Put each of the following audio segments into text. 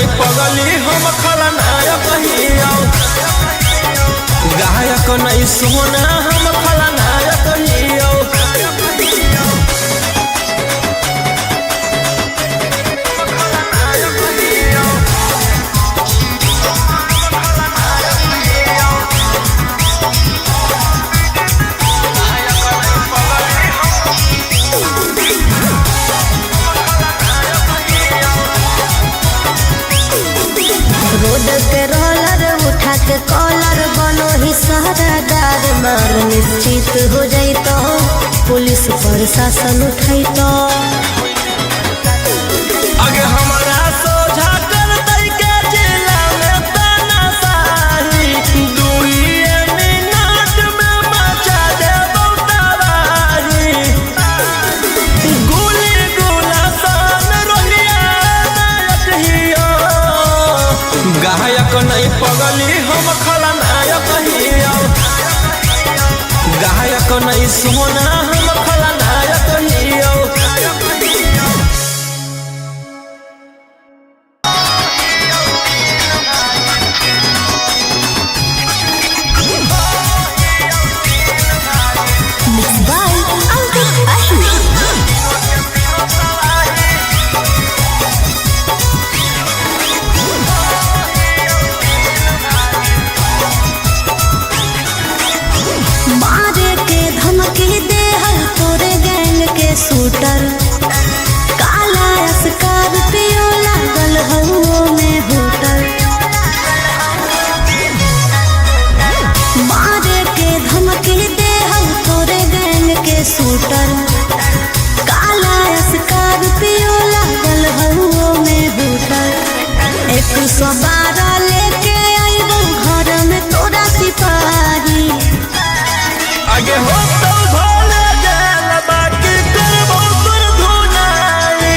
नहीं पगली हम खलनायक हियो, गायक नहीं सोना हम खलनायक हियो। रोड के रोलर उठा के कॉलर बनो ही सहरादार, मार निश्चित हो जाई तो पुलिस प्रशासन उठाई तो आगे हमारा सोझा कर दई के जिला में तानाशाही, 2 मिनट में मचा दे तबाही। गोली गोला सन रोहिया नायक हियो, गायक नहीं पगली हम खलनायक हियो, गायक नहीं सोना हम खलनायक हियो। मारे के धमकी दे हर तोरे गैंग के शूटर, काला स्कॉर्पियो लागल हउओ में होटल। मारे के धमकी दे हर तोरे गैंग के शूटर, काला स्कॉर्पियो लागल हउओ में होटल। 112 लेके आइबो घर में तोरा सिपाही, आगे हो तो भोले जेल बाकी करबो तोर धुनाई,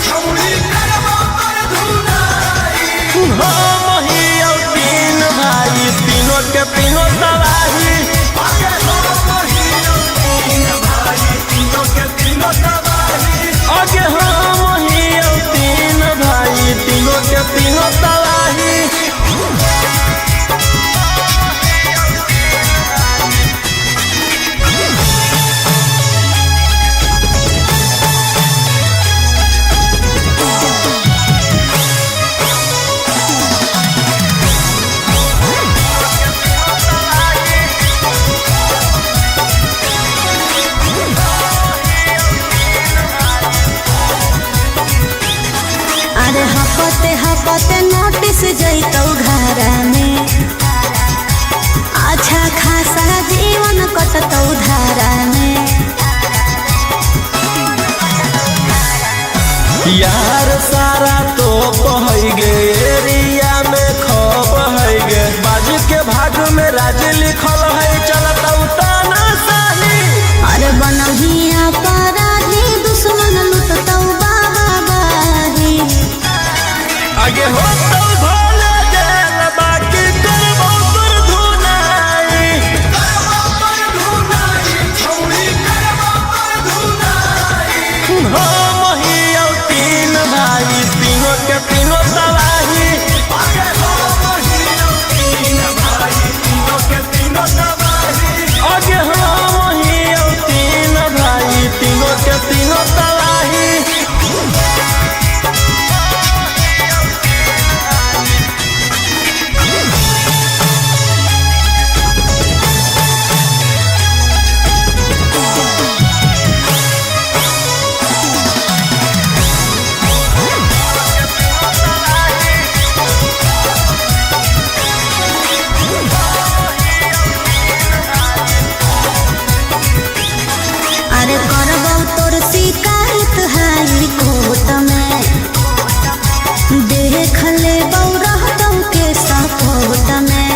छौड़ी करबो तोर धुनाई। हम हियो 3 भाई, तीनों के तीनों तबाही। आगे हम हियो 3 भाई, तीनों के तीनों तबाही। आगे हम हियो 3 भाई, तीनों के तीनों तबाही। अरे हपते हपते नोटिस जैतौ घरा में, अच्छा खासा जीवन कटतौ धारा में। यार सारा तो पहै गे, एरिया में खप है गे, बाजू के भाग में राज लिखल है, चलतौ तानाशाही। अरे बनहिया अपराधी दुश्मन लुटतौ बाबाही, आगे हो तो भोले जेल बाकी करबो तोर धुनाई, छौड़ी करबो तोर धुनाई। हम हियो 3 भाई, तीनों के तीनों तबाही। आगे हम हियो 3 भाई, तीनों के तीनों तबाही। आगे हम हियो 3 भाई, तीनों के तीनों तबाही। अरे करबौ तोर शिकायत हाई कोर्ट में, देख लेबौ रहतौ के सपोर्ट में।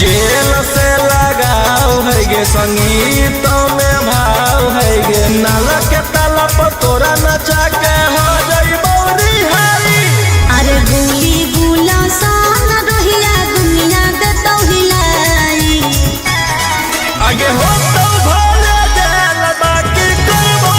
जेल से लगाव है गे, संगीत में भाव है गे, नाला के ताला पर तोरा नचा के हो जइबौ रिहाई। अरे गोली गुला सन रोहिया दुनिया देतौ हिलाई, आगे हो तो भोले जेल बाकी करबो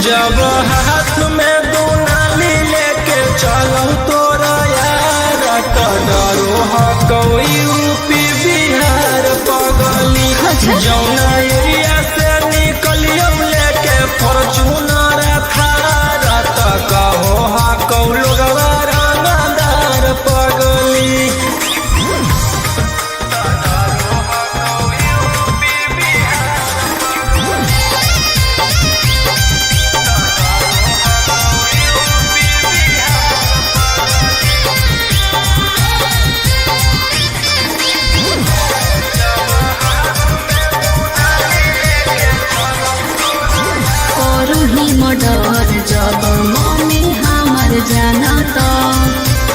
जब हाथ में दुनाली लेके चलो तोरा यार तो डरो कोई यूपी बिहार पगली जौना एरिया से निकलियो लेके फॉर्च्यूनर थार तो कहो हा कौलो रंगदार पगली मर्डर जब मम्मी हमर जाना तो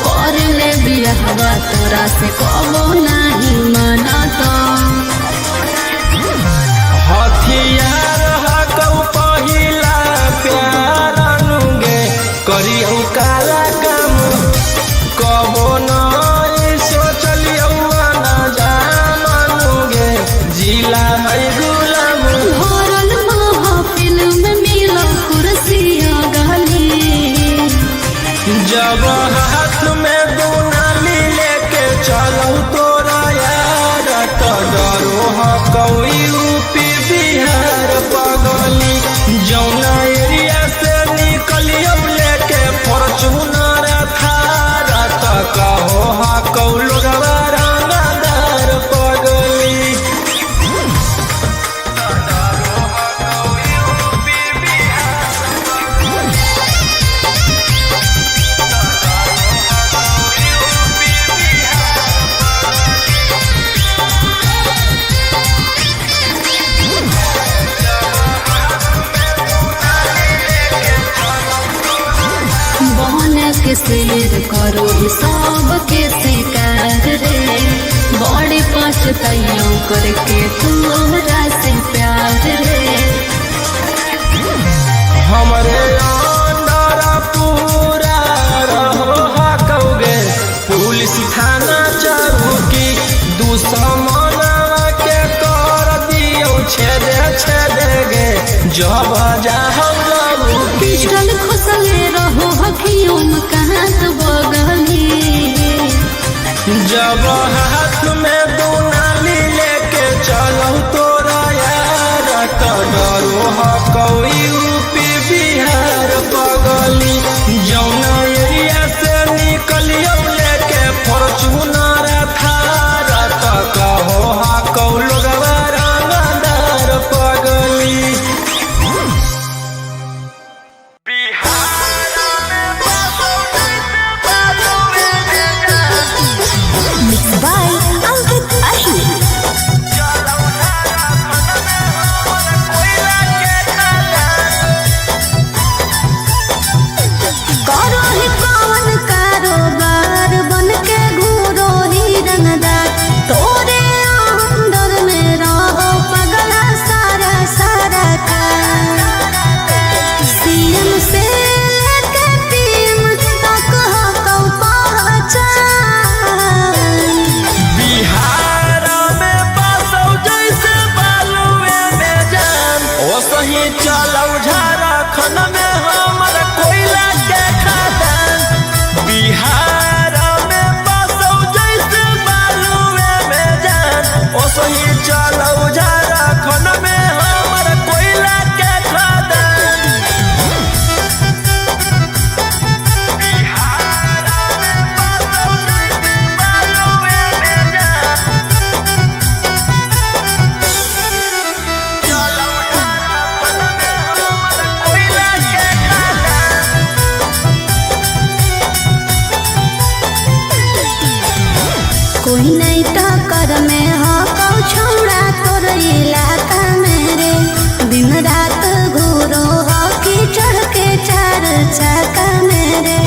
कर ले बियाहवा तोरा से कबो नहीं माना तो हथियार हकौ पहिला प्यार अनुगे करियौ काला काम कबो नहीं सोचलियौ ना जाननुगे जिला है गुलाम भरल महफिल में मिलो कुर्सिया गली जब हाथ में दुनाली लेके चलो तोरा यार तो डरो हकौ यूपी बिहार पगली जौना एरिया से निकलियो लेके फॉर्च्यूनर थार तो कहो हकौ लोगवा रंगदार पगली बहन के शेर करो सब के शिकार रे बड़े पछताइयों करके तोरा से प्यार रे हमरे अंदर पूरा रहो हकौगे पुलिस थाना चौकी दुश्मन के कर दियो छेदे गे जब जाहौ पिस्टल खुसले रहो हकियों में कहाँ तो बगली जब हाथ में दुनाली लेके चलो तोरा यार तो डरो हकौ यूपी बिहार पगली जौना एरिया से निकलियो लेके फॉर्च्यूनर थार तो कहो हकौ लोगवा रंगदार पगली by Ankit Ahir. करो ही कौन कारोबार बन के घूरो ही रंगदार तोरे अंदर में रहो पगला सारा सारा का सीएम से लेके टीम तक हो पहचान बिहार में बसौ जैसे बालुए में जान ओ सही चलौ झारखंड में हमर कोयला के खदान बिहार में बसौ जैसे बालुए में जान ओ सही चलौ झारखंड में हमर कोयला के खदान कोई नहीं टक्कर में हो कौ छौड़ा तोर इलाका में रे दिन रात घूरो हो कि चढ़ के चार चाका में रे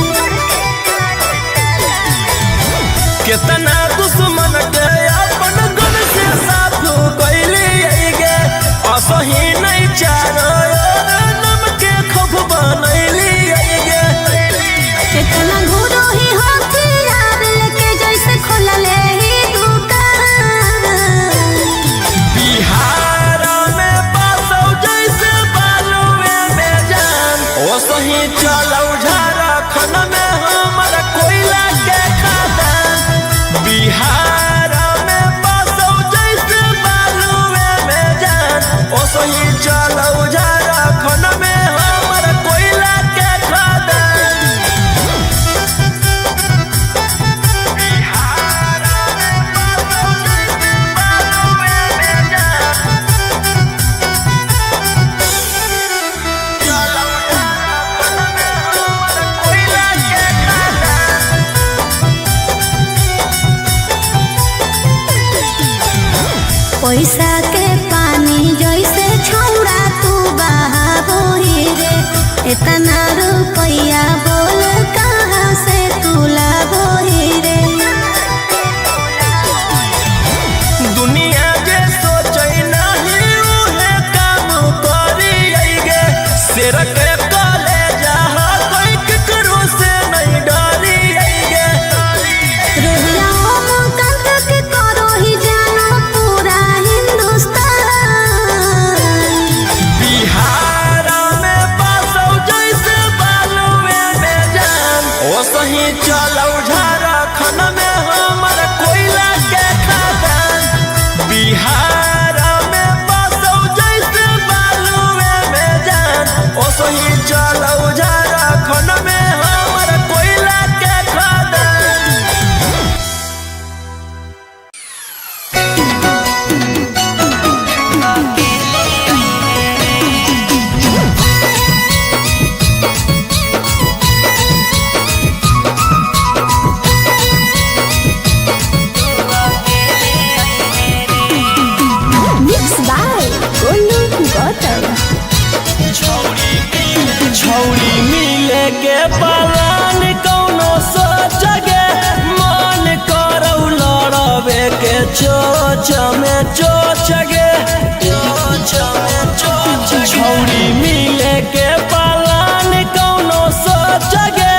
कितना दुश्मन के अपन गन से साथ कैली गे असही नहीं चारो नम के खौफ बनैली गे कितना घूरो ही हथियार लेके जैसे खोलले ही दुकान बिहार में बसौ जैसे बालुए में जान ओसही चलऊ झारखंड में हमर कोयला के खदान। पैसा के पानी जैसे छौड़ा तू बहाबोही रे, इतना रुपया बोल कहाँ से तू लाबोही रे। दुनिया जे सोचे नहीं उहे काम करिएगे, शेर के कलेजा कोई केकरो से नहीं डरिएगे। रोहिया ओमकांत के करो ही जानो पूरा हिंदुस्तान। बिहार में बसौ जैसे बालुए में जान, ओसही चलौ झारखंड में हमर कोयला के खदान। बिहार में बसौ जैसे बालुए में जान, ओसही चलौ झारखंड में हमर कोयला के खदान। Mixed by Golu Gautam। छौड़ी मिले के पलान कौनो सोचगे, मन करौ लड़बे के चोच में चोचगे। छौड़ी मिले के पलान कौनो सोचगे,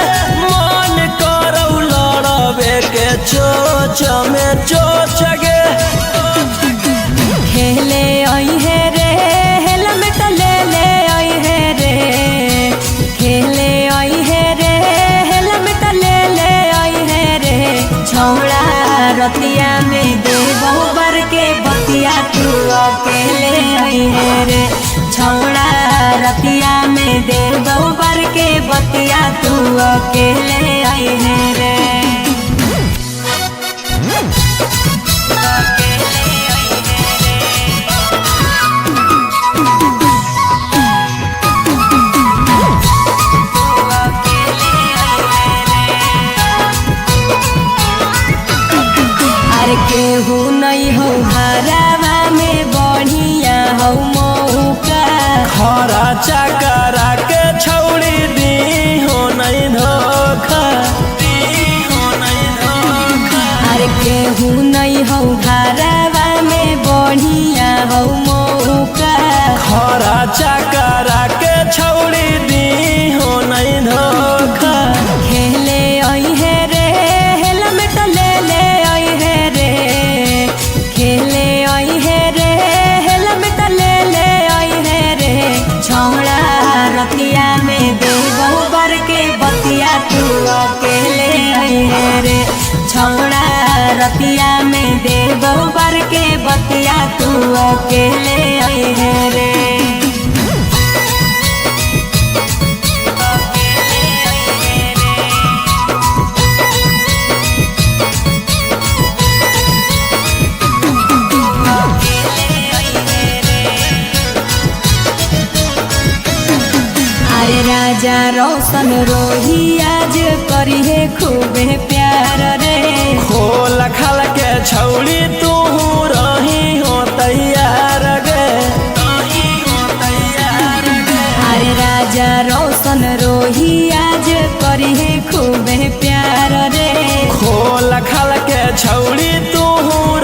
मन करौ लड़बे के चोच में चोचगे। खेले आई है रे हेलमेट ले ले आई है रे, खेले आई है रे हेलमेट ले ले आई है रे। छौड़ा रतिया में देवो बर के बतिया तू अकेले आई है रे। छौड़ा रतिया में देवो बर के बतिया तू अकेले आई है रे। अरे केहू नहीं हो हरावा में बढ़िया हो मौका, खरा चकरा के छौड़ी दी हो नहीं धोखा। अरे केहू नहीं हो हरावा में बढ़िया हो मौका। खरा चकरा के छौड़ी दी हो नहीं धोखा। खेले आई है रे हेलमेट ले ले आई है रे, खेले आई है रे हेलमेट ले ले आई है रे। छौड़ा रतिया में देवो बर के बतिया तू अकेले आई है रे। छौड़ा रतिया में देवो बर के बतिया तू अकेले आई है रे। अरे राजा रोशन रोही आज करी है खूबे प्यार रे। खोल खाल के छौड़ी तू रही हो तैयार गे। अरे राजा रोशन रोही आज करी है खूबे प्यार रे। खोल खाल के छौड़ी तू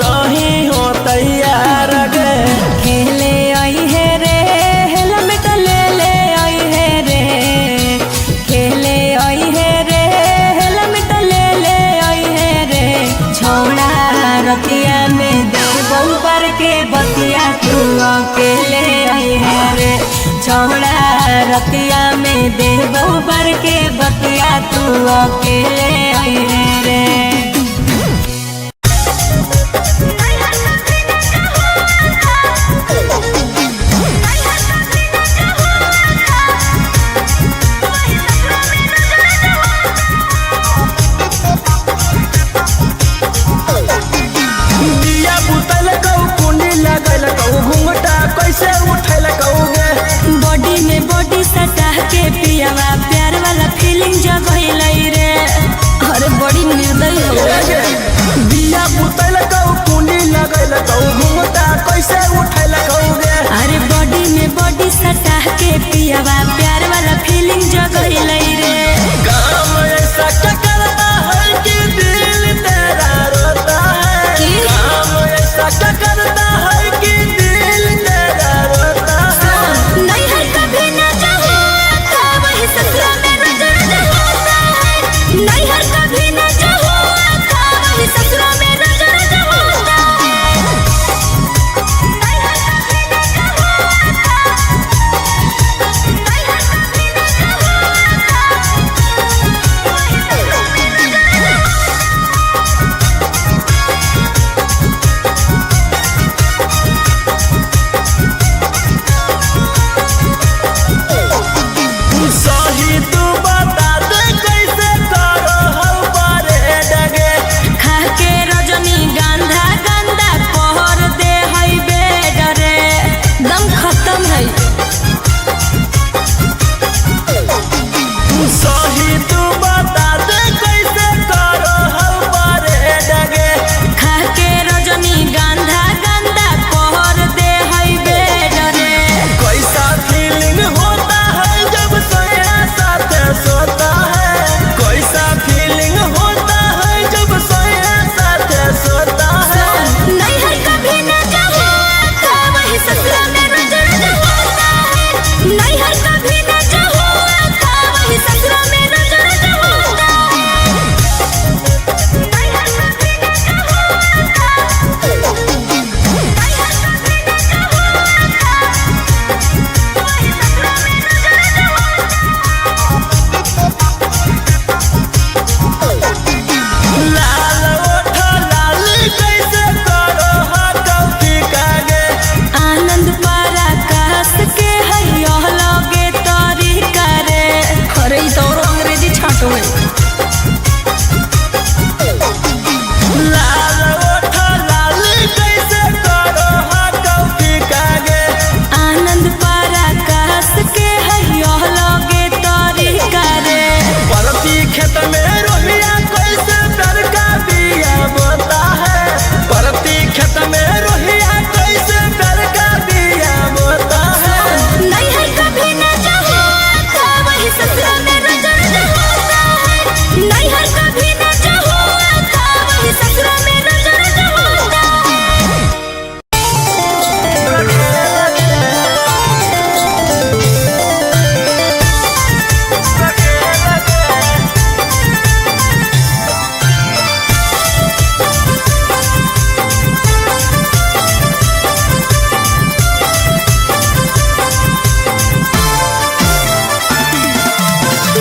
रही हो तैयार गे। खेले आई है रे हेलमेट ले ले आई है रे, खेले आई है रे हेलमेट ले ले आई है रे। छौड़ा रतिया में देवो बर के बतिया तू अकेले आई है रे। छौड़ा रतिया में देवो बर के बतिया तू अकेले आई है रे। समझाई। सही तू बता दे कैसे करो हम बरे डगे खा के रजनी गंधा गंदा कोहर दे हई बेड रे। कैसा फीलिंग होता है जब सोया साथे सोता है कैसा फीलिंग होता है जब सोया साथे सोता है नहीं है कभी न जाओ था वही ससुरा में रोज रोज होता है। नहीं है कभी न जाओ था वही ससुरा में रोज रोज होता है। नहीं है कभी न जाओ था नहीं है कभी न जाओ था वही ससुरा में रोज रोज होता है। लाल ओठ लाली कैसे करो हा कौफी कागे आनंद पराकाश के हई लगे तरीका रे। अरे ई तो और अंग्रेजी छाटो है। लाल ओठ लाली कैसे करो हा कौफी कागे आनंद पराकाश के हई लगे तरीका रे। परती खेत में रोहिया कैसे डरका दिया बोता है परती खेत में रोहिया कैसे डरका दिया बोता है नहीं है कभी न जाओ था वही ससुरा में रोज रोज होता है। नहीं है कभी न जाओ था वही ससुरा में रोज रोज होता है।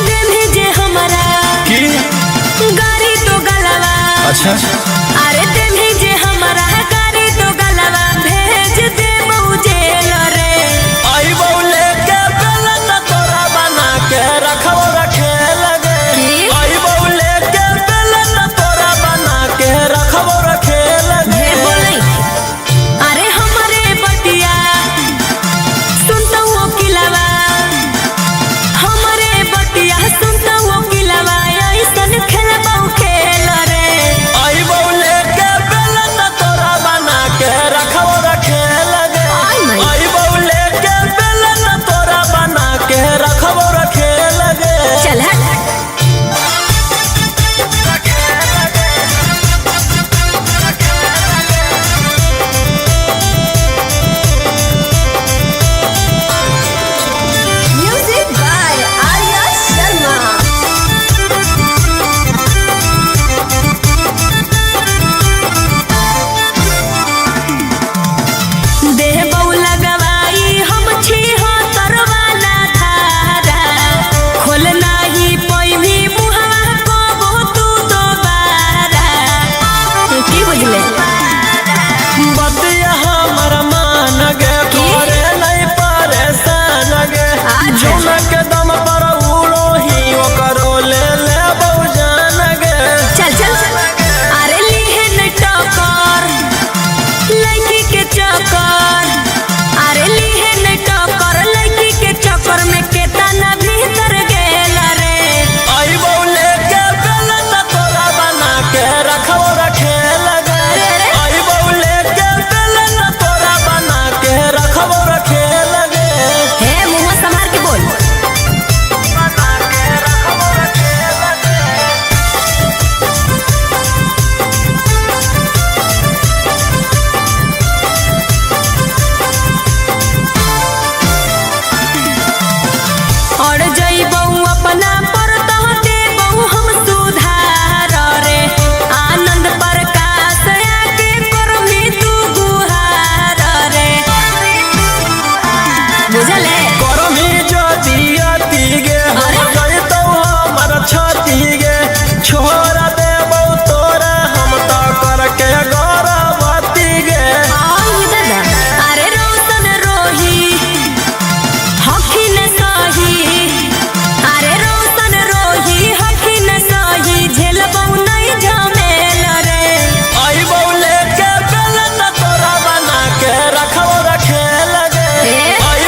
देवी जे हमारा की गाड़ी तो गलवा। अच्छा अरे देवी जे हमारा गाड़ी तो गलवा भेज दे जेल रे। आई बौले के बेलन तोरा बना के रखो रखे लगे की? आई बौले के बेलन तोरा बना के रखो रखे लगे ढेर बोलै। अरे हमारे बतिया सुनता वो किलावा हमारे बतिया सुनता वो किलावा ऐसन खेलबौ खेल रे। आई बौले के बेलन तोरा बना के रखो रखे लगे आई माई। आई बौले के बेलन तोरा बना के रखो रखे लगे चल हट। Music by Arya Sharma. देह बौला गवाई हम छी हो तरवाना धारा खोल नाही पैनी मुहवा को तू दोबारा। की बुझले? बतिया हमर मान गे तोरे नहीं परेशान गे अच्छा। झुमक के दम पर उड़ो ही ओकरो ले ले बहुजान गे चल चल। अरे लीहे न टकर लड़की के चक्कर। अरे लीहे न टकर लड़की के चक्कर में केतना भीतर गेल रे। आई बौले के बेलन तोरा बना के रखो रखे लगे आई बौले के बेलन तोरा बना के रखो रखे लगे हे मुंह संभाल के बोल। बना के रखो रखे लगे और जइबौ अपना पर तह देबौ हम सुधार रे। आनंद प्रकाश आके करमी तू गुहार रे। बुझले? करमी जदी अति गे अरे? जइतौ हमर छती गे छोरा देबौ तोरा हम तो करके गौरवती गे आई दादा। अरे रोशन रोही हखिन सही। अरे रोशन रोही हखिन सही झेलबौ नहीं झमेल रे। आई बौले के बेलन तोरा बना के रखो रखे लगे ए? आई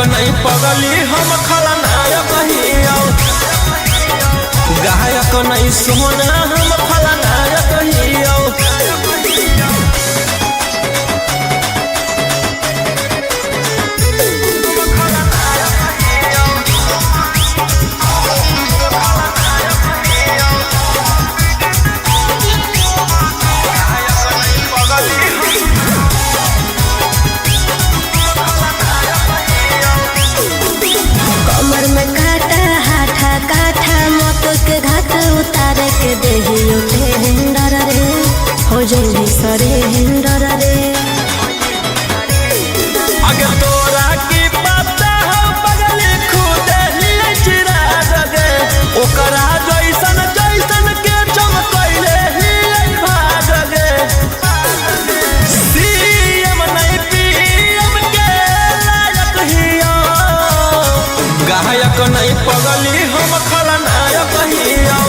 नहीं पगली हम खलनायक हियो, गायक नहीं सोना हम खलनायक हियो। कमर में काटा हाथा काठा मौत के घाट उतार के देहियो टेंडर रे हो जल्दी सरे हेंडर रे। अगर तोरा की पता हो पगली खुद लिए चिरा दगे, ओकरा जैसन जैसन के चमकैले ही भाग गे। सीएम नहीं पीएम के लायक हियो, गायक नहीं पगली हम खलनायक हियो,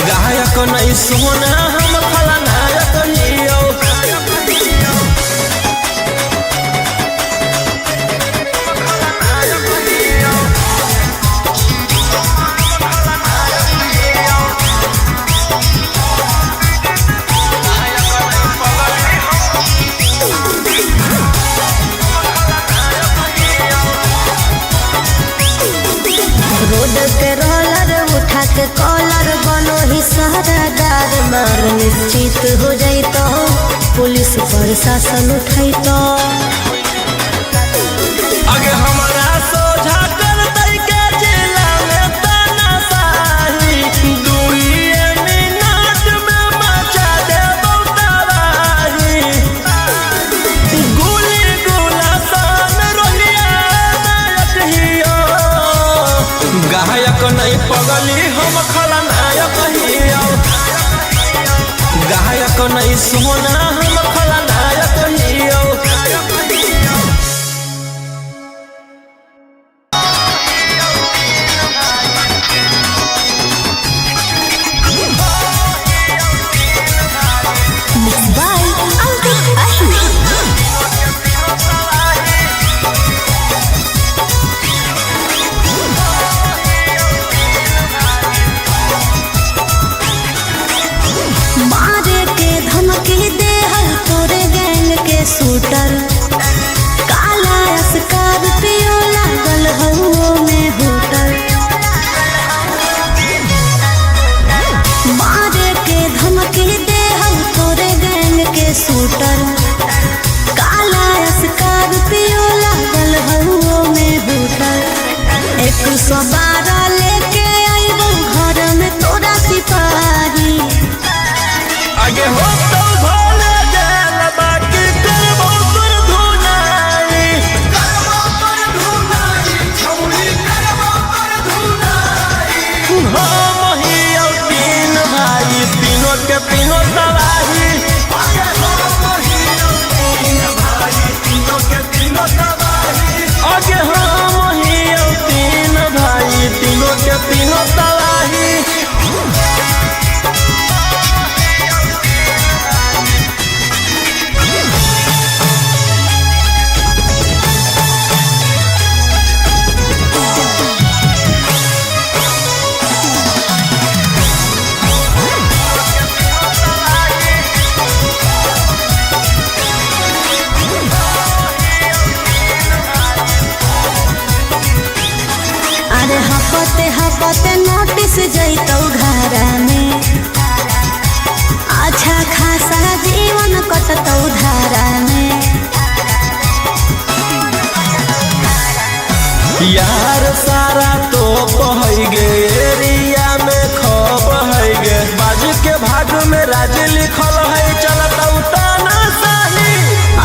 गायक नहीं सोना हम खलनायक हियो। रोड के रोलर उठा के कॉलर बनो ही सहरादार, मार निश्चित हो जाई तो पुलिस प्रशासन उठाई तो। अगे हमारा सोझा कर दई के जिला में तानाशाही, दुइये मिनट में मचा दे तबाही। गुली गुला सन रोलिया नायक हियो, गायक नहीं पगली हम खलनायक हियो, गायक नहीं सोना हम खलनायक हियो। Mixed by Ankit Ahmed. मारे के धमकी दे हल तोरे गैंग के शूटर, काला स्कॉर्पियो लागल हउओ में होटल। मारे के धमकी दे हल तोरे गैंग के शूटर, काला स्कॉर्पियो लागल हउओ में होटल। 112 लेके आइबो घर में तोरा सिपाही। आगे हो तो भोले जेल बाकी करबो पर धुनाई, करबो पर धुनाई छौरी करबो पर धुनाई। हम हियो तीन भाई, तीनों के तीनों तबाही। आगे हम हियो तीन भाई, तीनों के तीनों तबाही। आगे हम हियो तीन भाई, तीनों के तीनों तबाही। अरे हपते हपते नोटिस जैतौ घरा में, अच्छा खासा जीवन कटतौ धारा में। यार सारा तो बहै गे, एरिया में खब है गे, बाजू के भाग में राज लिखल है चलतौ तानाशाही।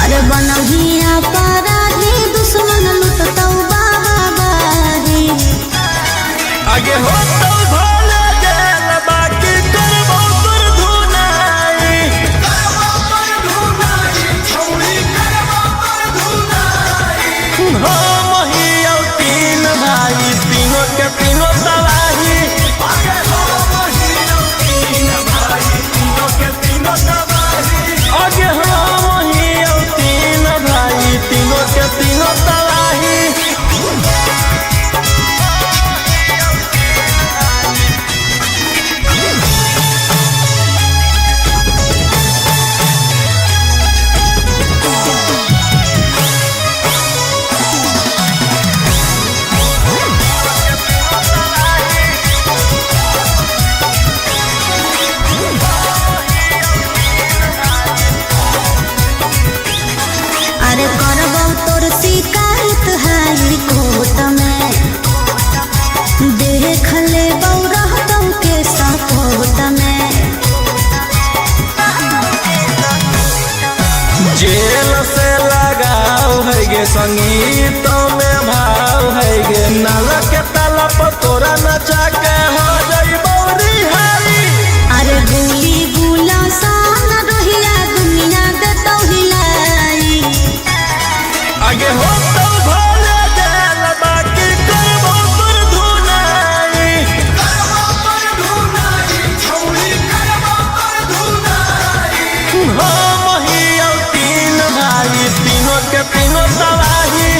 अरे बनहिया अपराधी दुश्मन लुटतौ बाबाही। आगे हो तो भोले जेल बाकी करबो पर धुनाई, करबो पर धुनाई छौरी करबो पर धुनाई। हम हियो तीन भाई, तीनों के तीनों तबाही। जेल से लगाओ है गे संगीत में भाव है गे नाला के ताला पर तोरा नचा के हो जाई बौरी हारी। अरे गुली गुला सान रोहिया दुनिया दे तो हिलाई आगे हो तो भोले जेल बाकी करबो पर धुनाई छौड़ी करबो पर धुनाई। हम ही और तीन भाई तीनों के तीनों तबाही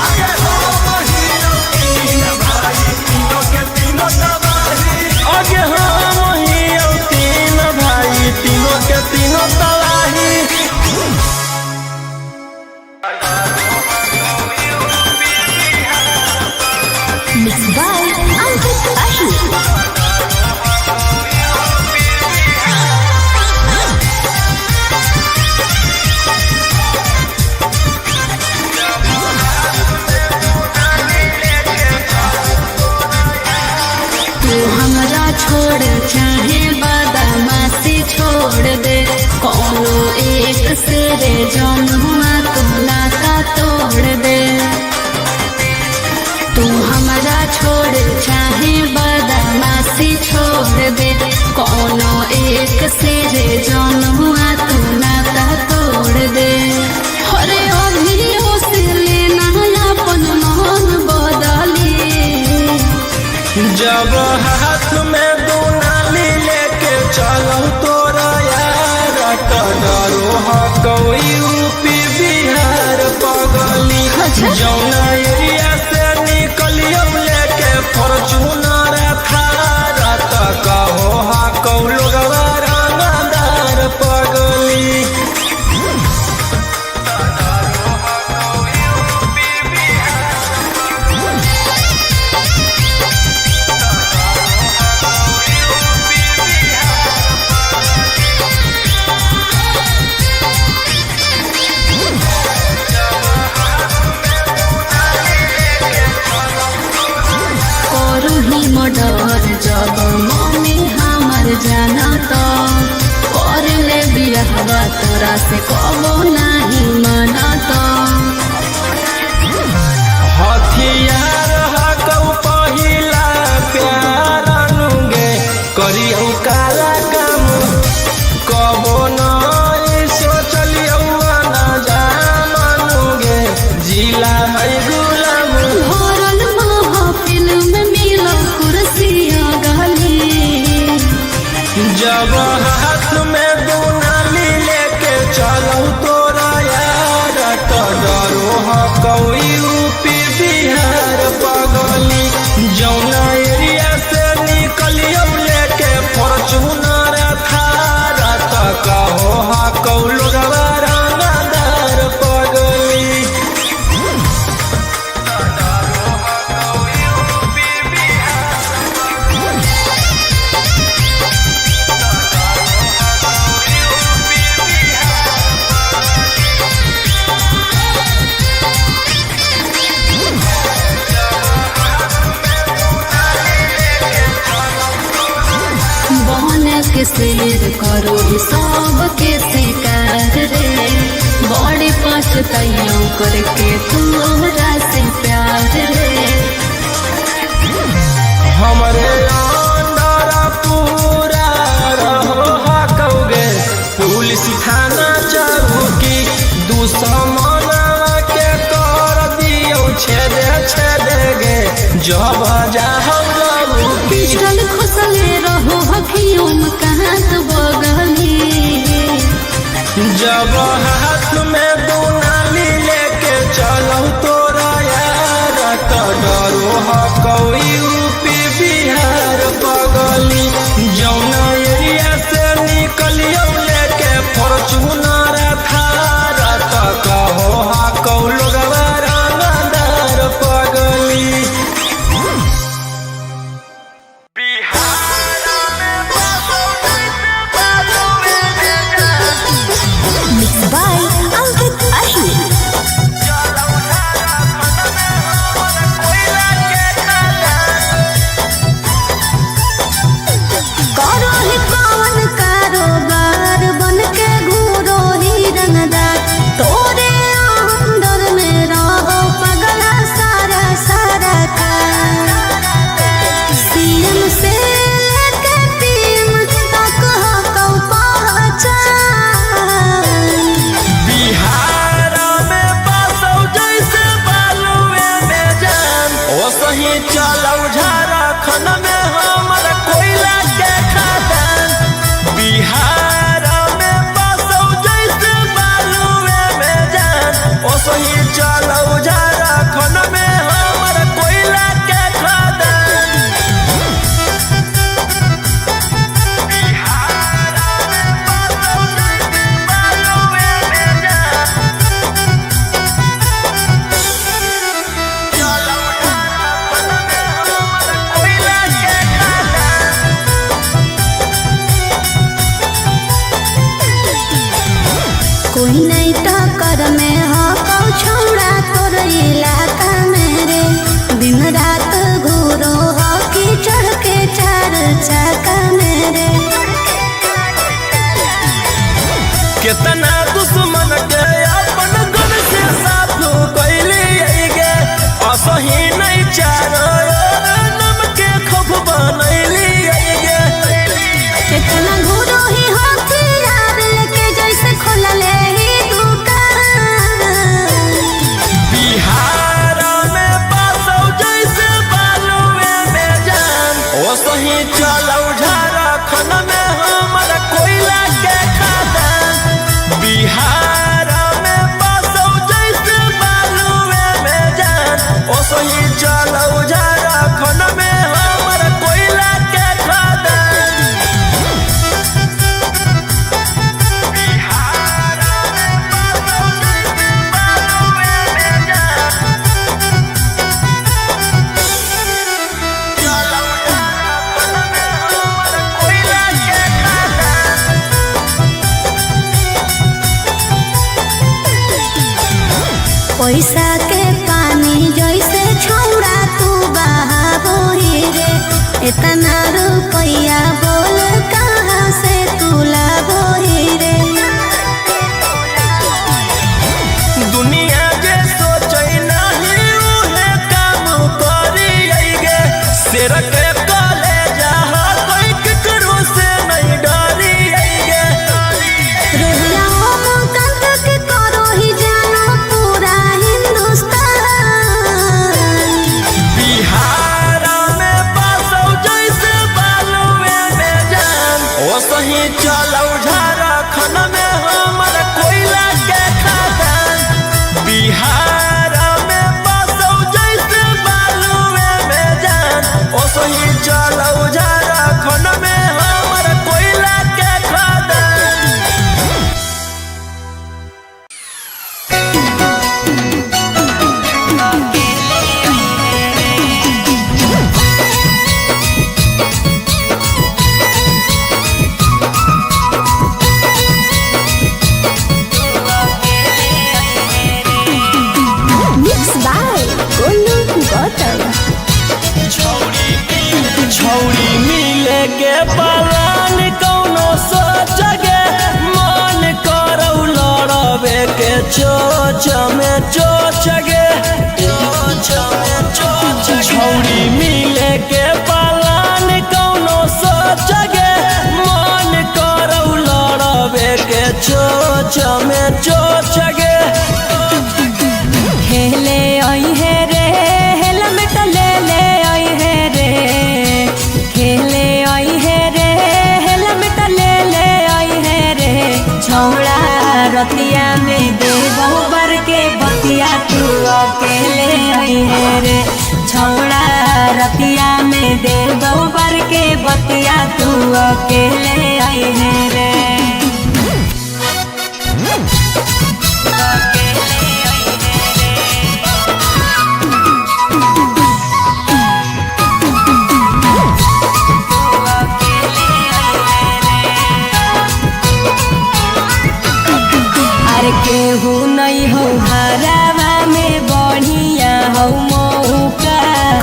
आगे हम ही और तीन भाई तीनों के तीनों तबाही आगे हम ही और तीन भाई तीनों के तीनों तबाही। Mixed by Ankit Ashu. तू हमरा छोड़ चाहे बदमाशी छोड़ दे कोनो एक से रे जमुआ तू नाता तोड़ दे। तू हमरा छोड़ चाहे बदमाशी छोड़ दे कोनो एक से रे जमुआ तू नाता तोड़ दे। अरे अभियो से लेना अपन मन बदली जब हाथ में दुनाली लेके चलो तोरा यार डरो कोई यूपी बिहार पगली जौना एरिया से निकलियो लेके फॉर्च्यूनर थार त कहो हा कौलो रंगदार पगली। डर जब मम्मी हमर जाना तो कर ले बिरहवा तोरा से कबो नहीं माना तो। हथियार हकौ पहिला प्यार अनुगे करियौ काला काम कबो नहीं सोचलियौ ना जामनुगे जिला है गुलाम भरल महफिल में मिलो कुर्सिया गली जब हाथ में दुनाली लेके चलो तोरा यार तो डरो हकौ यूपी बिहार पगली जौना एरिया से निकलियो लेके फॉर्च्यूनर थार त कहो हा कौलो रंगदार पगली। के शेर करो सब के शिकार रे बड़ी पछताइयों करके तोरा से प्यार रे। हमरे अंदर पूरा रहो हकौगे पुलिस थाना चौकी दुश्मन के कर दियो छेदे छेदे गे जब जाहौ पिस्टल खुसले रहो हकियों कहाँ तो बगली जब हाथ में दुनाली लेके चलो तोरा यार तो डरो हकौ यूपी बिहार पगली जौना एरिया से निकलियो लेके फॉर्च्यूनर थार त कहो हा कौलो रंगदार पगली। Mixed by पैसा के पानी जैसे छौड़ा तू बहाबो ही रे। इतना रुपया बोल कहाँ से तू लाबो ही रे। दुनिया जे सोचे नहीं उहे काम करी गे। सिर के कले जहा कोई केकरो से नहीं डरी गे। रुहिया मुकंद के करो ही जानो पूरा हिंदुस्तान। बिहार में बसौ जैसे बालुए में जान। ओ सही चलौ झारखंड में हमर कोयला के खदान। बिहार में बसौ जैसे बालुए में जान। ओ सही चलौ झारखंड में हमर कोयला के खदान। Mixed by Golu Gautam। छौड़ी मिले के पलान कौनो सोचगे। मन करौ लड़बे के चोच में चोचगे। छौड़ी मिले के पलान कौनो सोचगे। मन करौ लड़बे के चोच में चोचगे। खेले आई है रे हेलमेट ले ले आई है रे। खेले आई है रे हेलमेट ले ले आई है रे। छौड़ा रतिया में दे बहुबर के बतिया तू अकेले आई है रे। छौड़ा रतिया में दे बहुबर के बतिया तू अकेले आई है रे। केहू नहीं हो घरवा में बढ़िया हो मौका।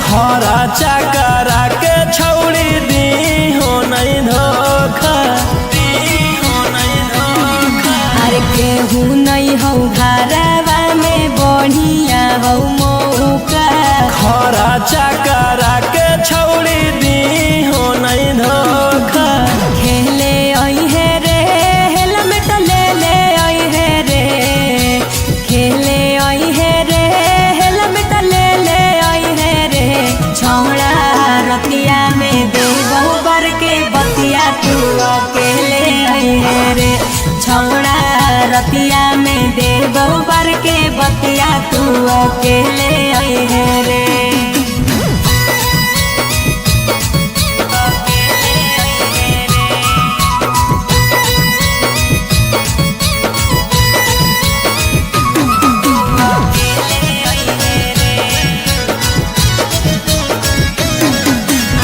खरा चकरा के छौड़ी दी हो नहीं धोखा। अरे केहू नहीं हो घरवा में बढ़िया हो मौका। खरा चकरा के छौड़ी दी हो नहीं धोखा। खेले आई है रे हेलमेट ले ले आई है रे। खेले आई है रे हेलमेट ले ले आई है रे। छौड़ा रतिया में दे बहुबर के बतिया तू अकेले आई है रे। छौड़ा रतिया में दे बहुबर के बतिया तू अकेले आई है रे।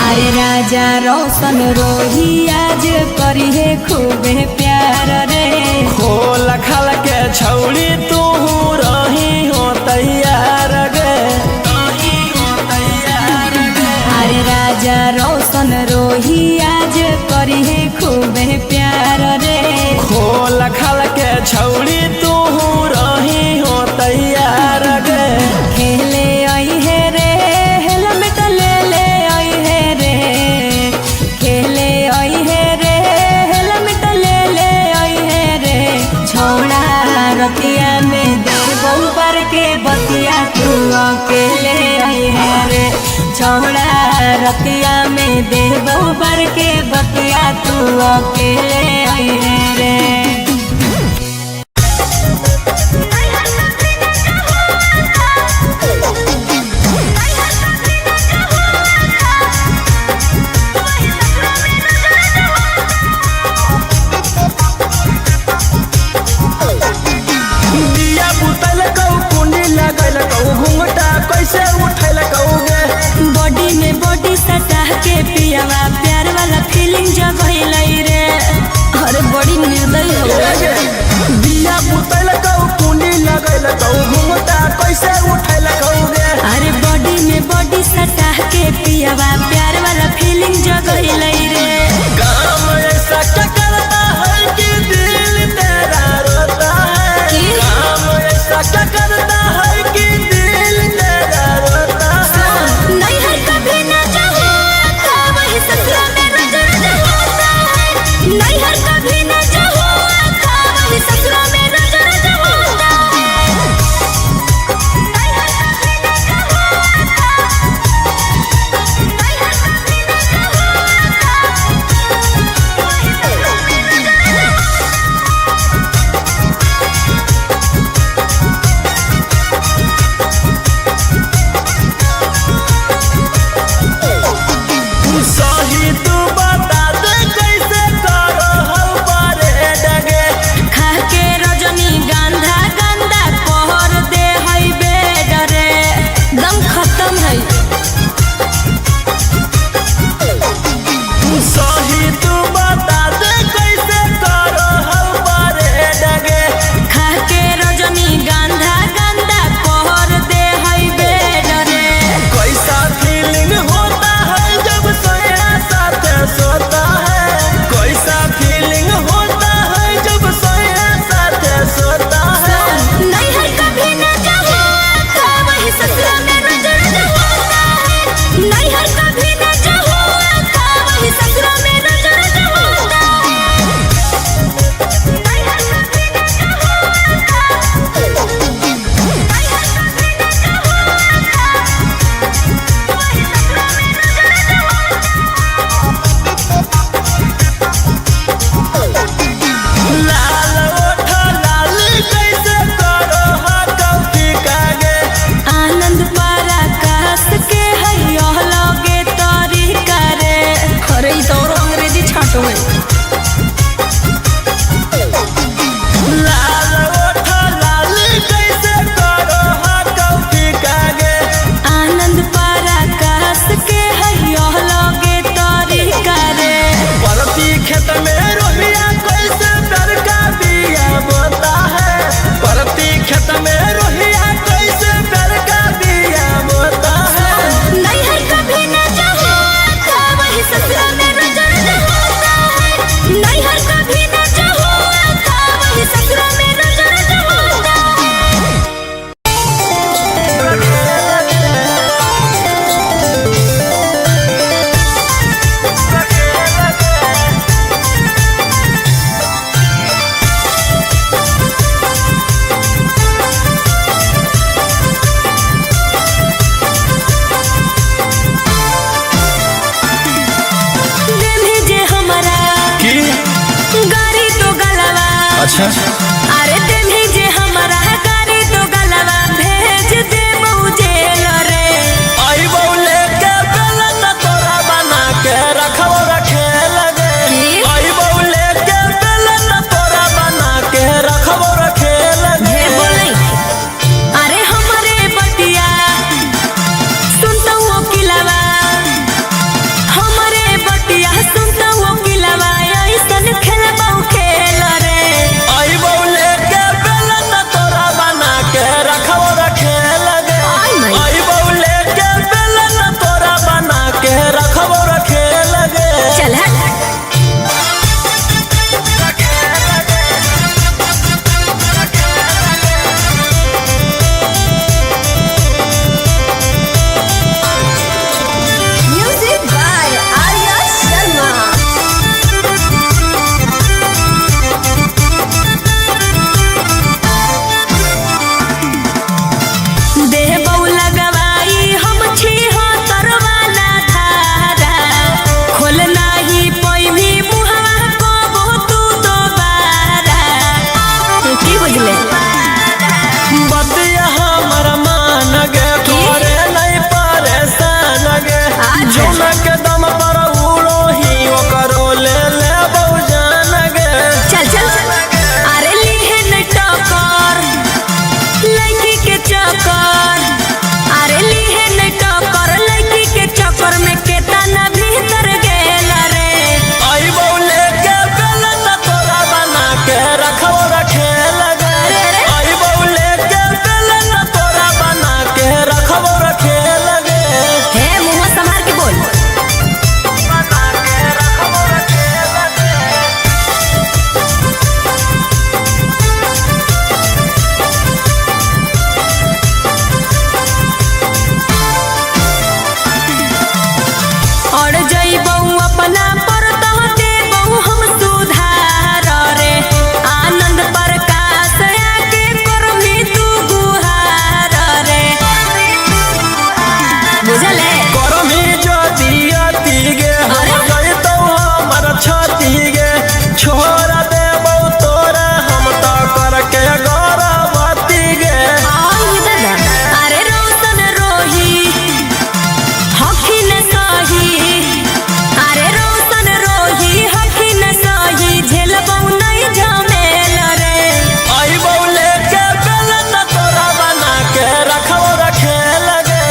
अरे राजा रोशन रोही आज करी है खूबे प्यार रे। खोल खाल के छौड़ी तू रही हो तैयार गे। अरे राजा रोशन रोही आज करी है खूबे प्यार रे। खोल खाल के छौड़ी तू रही हो तैयार गे। खेले आई है रे हेलमेट ले ले आई है रे। खेले आई है रे हेलमेट ले ले आई है रे। छौड़ा रतिया में दे बहुबर के बतिया तू अकेले आई है रे। छौड़ा रतिया में दे बहुबर के बतिया तू अकेले आई है रे। दिया बुतल कौ कुंडी लगल कौ घुंघटा कैसे उठल कौगे। बॉडी में बॉडी सटा के पियावा प्यार वाला फीलिंग जब हिलाई रे। अरे बड़ी निर्दयी हो दिया बुतल कौ कुंडी लगल कौ घुंघटा कैसे अच्छा अरे देवी जे हमारा गाड़ी तो गलवा भेज दे जेल रे। आई बौले के बेलन तोरा बना के रखो रखे लगे। आई बौले के बेलन तोरा बना के रखो रखे लगे। अरे हमारे बटिया सुनता वो किलावा, हमारे बटिया सुनता वो किलावा ऐसन खेलबो खेल रे। आई बौले के बेलन तोरा बना के रखो रखे लगे। आई बौले के बेलन तोरा बना के रखो रखे लगे। चल म्यूजिक बाय आर्या शर्मा। देह बौला गवाई हम छी हो तरवाला धारा, खोल नाही पैभी मुहवा को तू दोबारा। की बुझले बतिया हमर मान गे तोरे नहीं परेशान गे। जौन के दम पर उड़ो ही ओकरो ले ले बहुजान गे। चल चल अरे लीहे न टकर लड़की के चक्कर, अरे लीहे न टकर लड़की के चक्कर में केतना भीतर गेल रे। आई बौले के बेलन तोरा बना के रखो रखे लगे। आई बौले के बेलन तोरा बना के रखो रखे लगे। हे मुंह संभाल के बोल। बना के रखो रखे लगे। और जइबौ अपना पर तह देबौ हम सुधार रे। आनंद प्रकाश आके करमी तू गुहार रे। बुझले करमी ज्योति अति गे हो गई तो हमर छती गे। छोड़ देबौ तोरा हम तो करके गौरवती गे। आई दादा अरे रोशन रोही हखिन सही, अरे रोशन रोही हखिन सही झेलबौ नहीं झमेल रे। आई बौले के बेलन तोरा बना के रखो रखे लगे।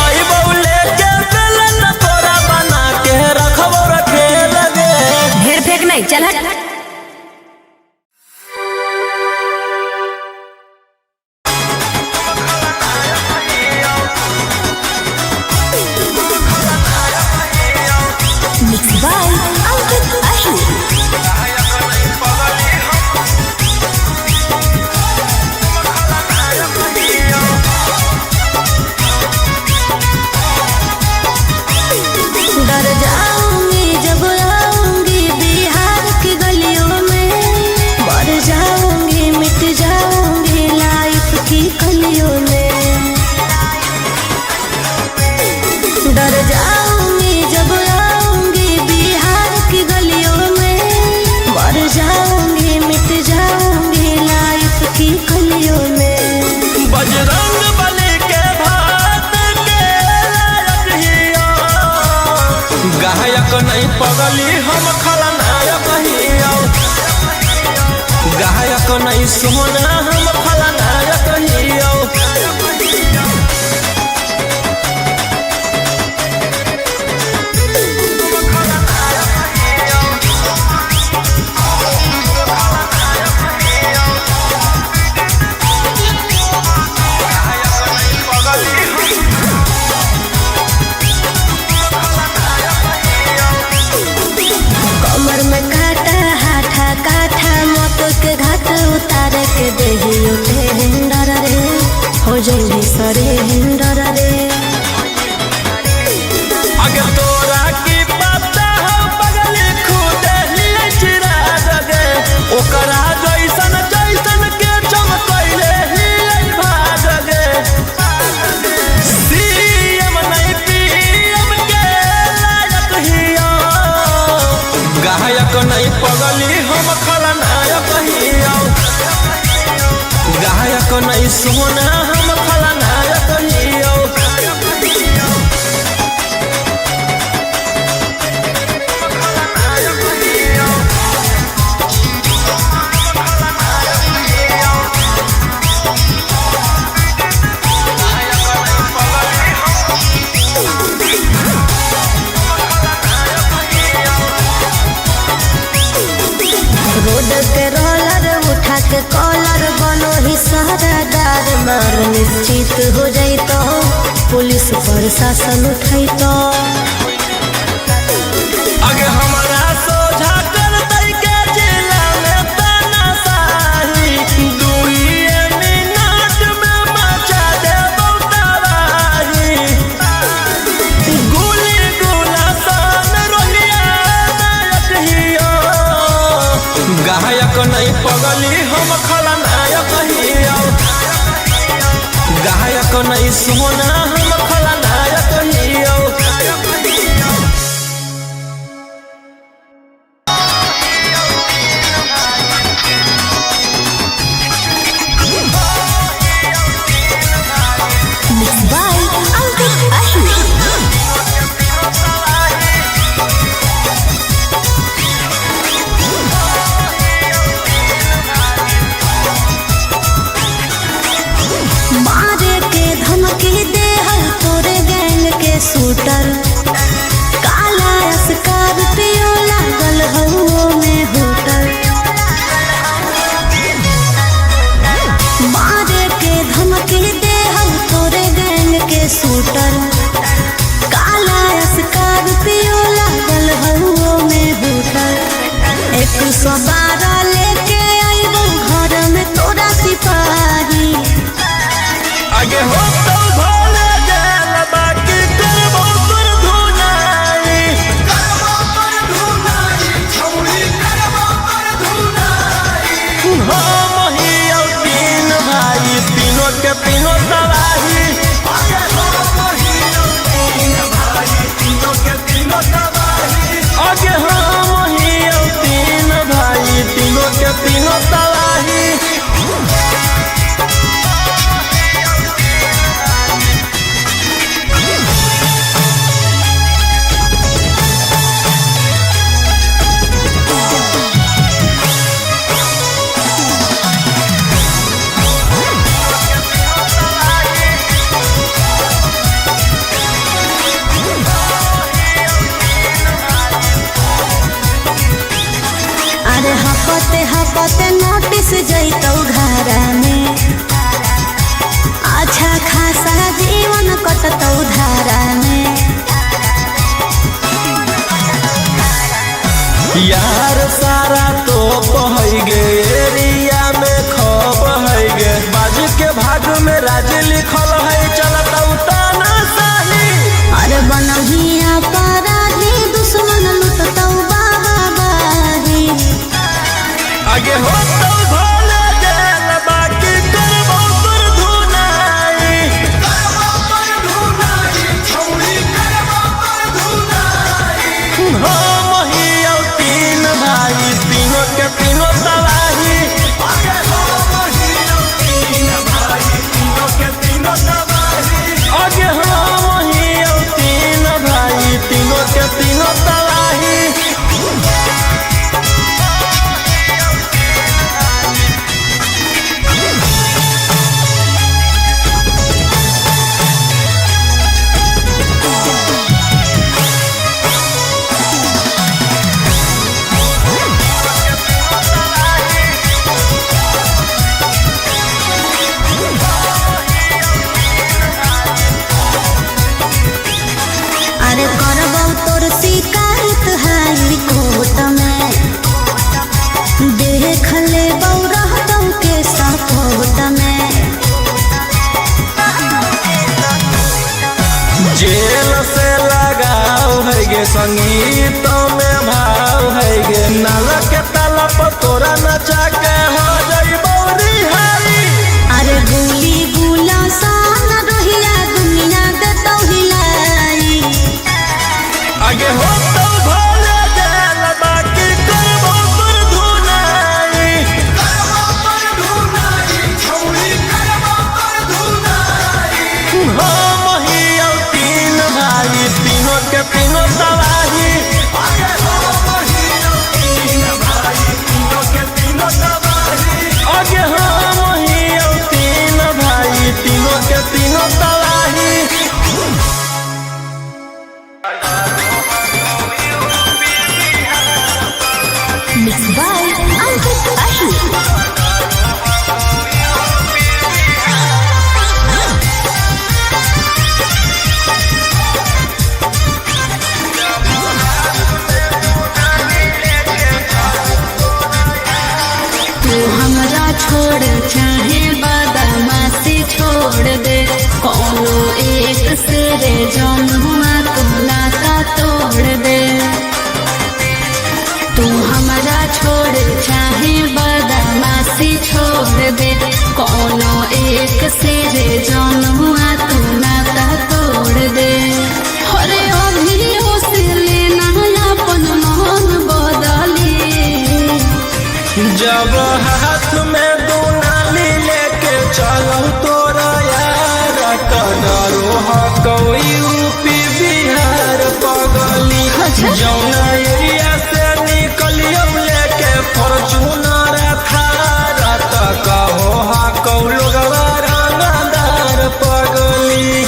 आई बौले के बेलन तोरा बना के रखो रखे लगे। ढेर फेंक नहीं चल हट। Mixed by Ankit Ahi। डर जाऊंगी जब आऊंगी बिहार की गलियों में, मर जाऊंगी मिट जाऊंगी लाइफ की कलियों में। डर जाऊंगी जब आऊंगी बिहार की गलियों में, मर जाऊंगी मिट जाऊंगी लाइफ की कलियों में। बजरंग बली के भात के लायक हिया। गायक नहीं पगली हम खलनायक हिया। गायक नहीं सोना हम खलनायक हिया। कमर में काटा हाथा काठा मौत के घाट उतार के देहियो टेंडर रे, हो जाई सरे हिंडर रे। अगर तोरा की पता हो पगली खुद ही चिरा दगे। ओकरा जैसन जैसन के चमकैले ही भाग गे। सीएम नहीं पीएम के लायक हिया। गायक नहीं पगली हम खलनायक हिया। हम खलनायक हियो। रोड के रोलर उठा के कॉलर बनो ही सरदार मार निश्चित हो जाइतो पुलिस प्रशासन उठैतो। अगे हमारा सोझा कर दई के जिला में तानाशाही, 2 मिनट में मचा देबो तबाही। गोली गोला सन रोहिया नायक हियो, गायक नहीं पगली हम खलनायक हियो। गायक नहीं सोना हम खलनायक हियो। Mixed by Ankit Ahmed. मारे के धमकी दे हर तोरे गैंग के शूटर, काला स्कॉर्पियो लागल हउओ में होटल। मारे के धमकी दे हर तोरे गैंग के शूटर, काला स्कॉर्पियो लागल हउओ में होटल। 112 लेके आइबो घर में तोरा सिपाही। आगे हो तो भोले गेल बाकी करबो पर धुनाई, करबो पर धुनाई, छौरी करबो पर धुनाई। हम हियो 3 भाई, तीनों के तीनों तबाही। आगे हम हियो 3 भाई, तीनों के तीनों तबाही। आगे हम हियो 3 भाई, तीनों के तीनों तबाही। अरे हपते हपते नोटिस जैतौ घर में, अच्छा खासा जीवन कटतौ धारा में। यार सारा तो है गे, एरिया में खप है गे, बाजू के भाग में राज लिखल है, चलता तानाशाही। अरे बनहिया अपराधी दुश्मन लुटतौ बाबाही। आगे हो तो भोले गेल बाकी करबो पर धुनाई, करबो पर धुनाई, छौरी करबो पर धुनाई। हम हियो 3 भाई, तीनों के तीनों तबाही। आगे हम हियो 3 भाई, तीनों के तीनों तबाही। आगे हम हियो 3 भाई, तीनों के तीनों तबाही। अरे करबौ तोर शिकायत हाई कोर्ट में, देख लेबौ रहतौ के सपोर्ट में। जेल से लगाव है गे, संगीत में भाव है गे, नाल के ताला पर तोरा नचा के हो जइबो रिहाई। अरे गोली गुला सान रोहिया दुनिया देतौ हिलाई। आगे हो तो भोले गेल बाकी करबो पर धुनाई, करबो पर धुनाई, छौरी करबो पर धुनाई। के तीनों तबाही आगे हो वही और तीन भाई तीनों के तीनों तबाही Mixed by Ankit Ashi. तू हमरा छोड़ चाहे बदमाशी छोड़ दे कोनो एक सिरे जमुआ तू नाता तोड़ दे तू हमरा छोड़ चाहे बदमाशी छोड़ दे कोनो एक सिरे जमुआ तू नाता तोड़ दे अरे अभी से लेना अपन मन बदली जब हाथ में दो नाली लेके चलो तोरा यार डरो कोई यूपी बिहार पगली जौना एरिया से निकलियो लेके फॉर्चूनर थार कहो हा कौ लोगवा रंगदार पगली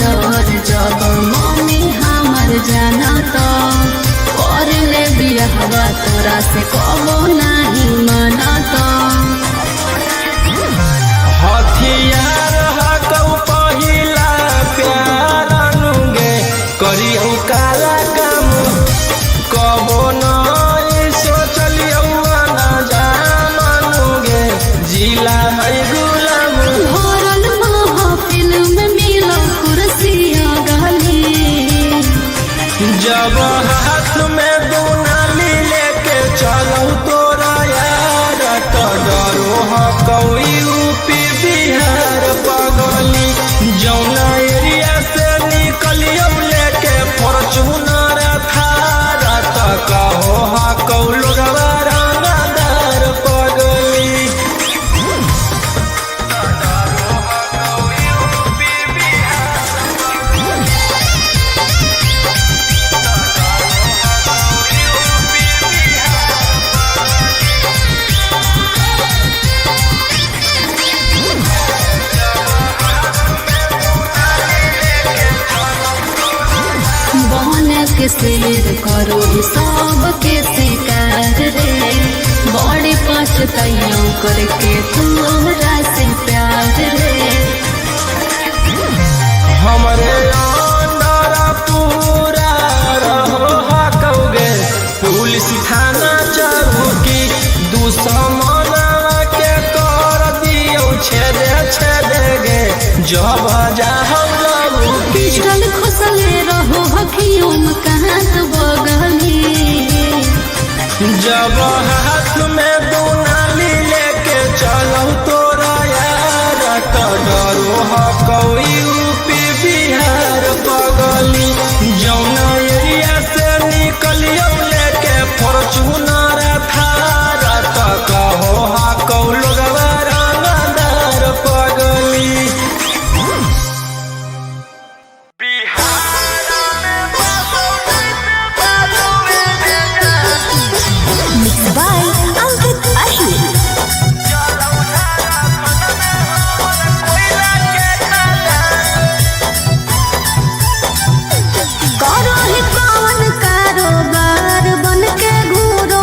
डर जब मम्मी हमर जाना तो कर ले बिरहवा तोरा से कबो नहीं मना तो हथियार हकौ पहिला प्यार अनुगे करियौ काला काम कबो नहीं सोचलियौ ना जानुगे जिला है गुलाम भरल महफिल में मिलो कुर्सियाँ गली जब हाथ में दो नाली लेके चलो तोरा यार तो डरो हकौ यूपी बिहार पगली जौना एरिया से निकलियो लेके फॉर्चूनर थार तो कहो हकौ लोगवा रंगदार पगली के शेर करो सब के शिकार रे बड़ी पछताइयों करके तोरा से प्यार रे हमरे अंदर पूरा रहो हकौगे पुलिस थाना चौकी दुश्मन के कर दियो छेदे गे जब जाहौ लगू पिस्टल खुसले रहो हकियों में कहाँ तो बगली जब हाथ में दो नाली लेके चलो तोरा यार तो डरो हकौ यूपी बिहार पगली जौना एरिया से निकलियो लेके फॉर्चूनर थार तो कहो हकौ लोगवा रंगदार पगली Mixed by Ankit Ashi. करो ही कौन कारोबार बन के घूरो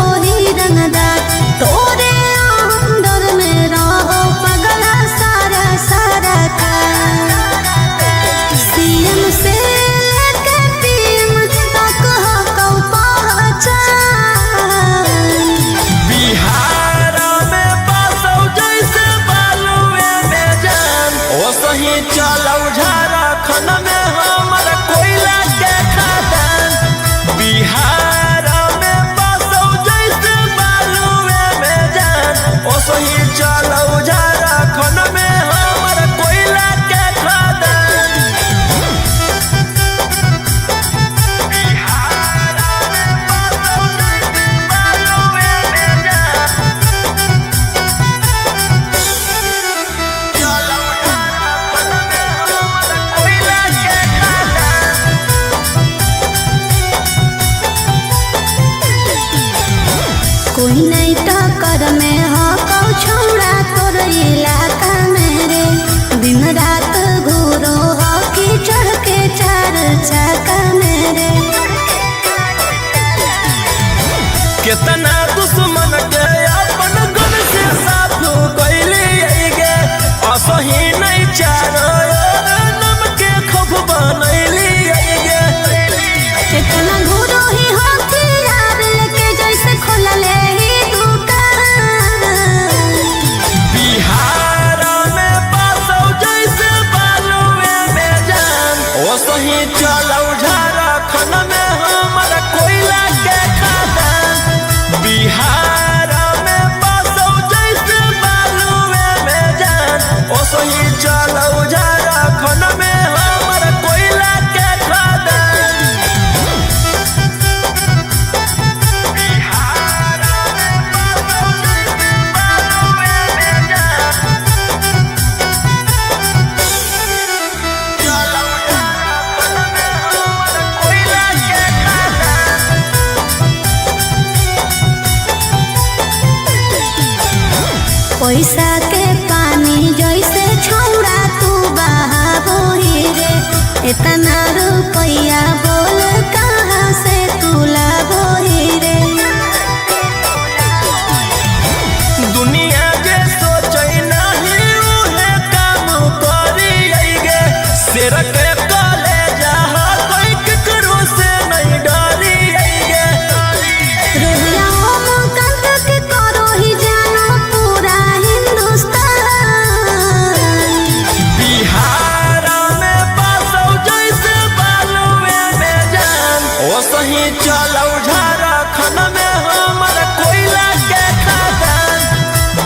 कितना दुश्मन के अपन गुण से साफ कैली गे असही नहीं चारो नम के खब बनैली गे कितना घूरो ही हथियार लेके जैसे खोलले ही दुकान बिहार में पासौ जैसे बालुए में जान ओसही चलौ झारखंड में हमर कोयला के खदान बिहार में पासौ जैसे बालुए में जान ओसही चलौ झारखंड में हमर कोयला के खदान बिहार में पासौ जैसे बालुए में जान चलौ झारखंड में हमर कोयला के खदान पैसा के पानी जैसे छौड़ा तू बहाबो ही रे इतना रुपया बोल कहाँ से तू लाबो ही रे दुनिया जे सोचै नहीं उहे काम करी गे शेर के कलेजा कोई केकरो से नहीं डरी गे रुहिया ओम कंत के करो ही जानो पूरा हिंदुस्तान बिहार में पासौ जैसे बालुए में जान ओसही चलौ झारखंड में हमर कोयला के खदान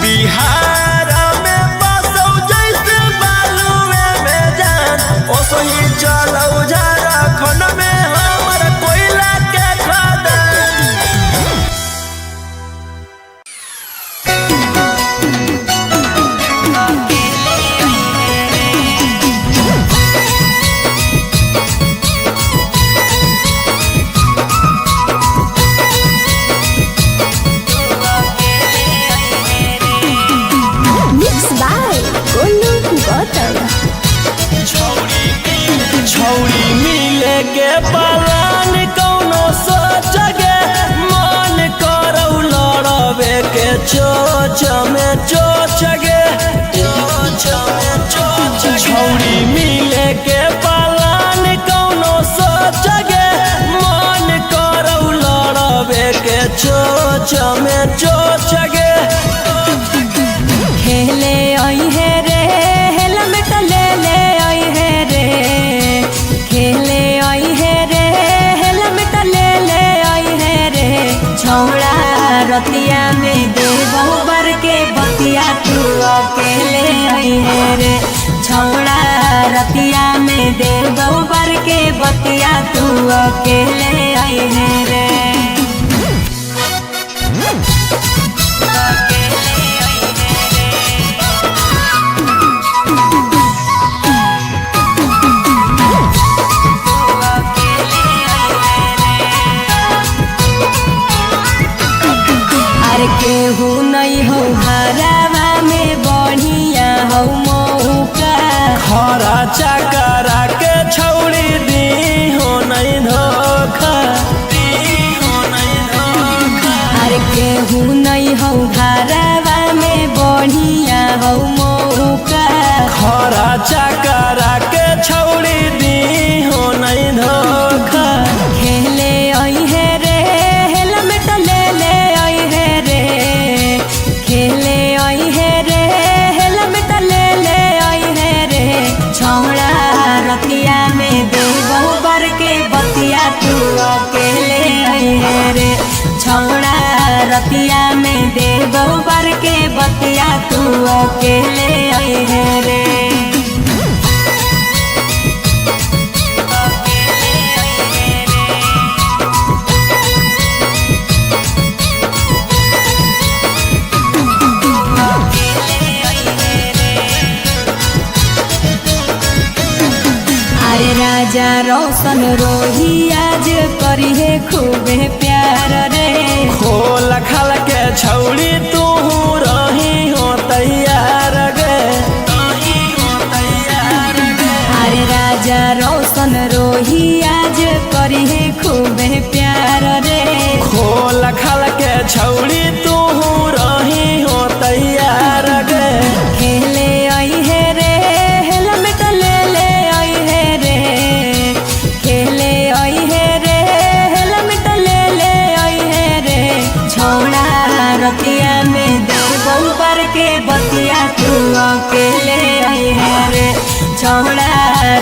बिहार में पासौ जैसे बालुए में जान ओसही चलौ झारखंड में हमर कोयला के खदान मिक्स बाय गोलू गौतम छौड़ी मिले के पलान कौनो सोच गे मन करौ लड़बे के चोच में चोच गे छौड़ी मिले के पलान कौनो सोच गे मन करौ लड़बे के चोच में चोच गे खेले आई है रे हेलमेट ले ले आई है रे खेले आई है रे हेलमेट ले ले आई है रे छौड़ा रतिया में दे बहुबर के बतिया तू अकेले आई है रे छौड़ा रतिया में दे बहुबर के बतिया तू अकेले आई है रे अरे केहू नहीं हो हरावा में बढ़िया हो मौका खरा चकरा के छौड़ी दी हो नहीं धोखा अरे केहू नहीं हो हरावा में बढ़िया हो मौका खरा चकरा के छौड़ी दी हो नहीं धोखा खेले आई है रे हेलमेट ले ले आई है रे खेले आई है रे हेलमेट ले ले आई है रे छौड़ा रतिया में दे बहुबर के बतिया तू अकेले आई है रे छौड़ा रतिया में दे बहुबर के बतिया तू अकेले आई है रे अरे राजा रोशन रोही आज करी है खूबे प्यार रे खोल खल के छौड़ी तू रही हो तैयार गे अरे राजा रोशन रोही आज करी है खूबे प्यार रे खोल खल के छौड़ी तू रही हो तैयार गे। खेले आई है रे हेलमेट ले ले आई है रे, खेले आई है रे हेलमेट ले ले आई है रे। छौड़ा रतिया में देबौ पर के बतिया तू अकेले आई है रे। छौड़ा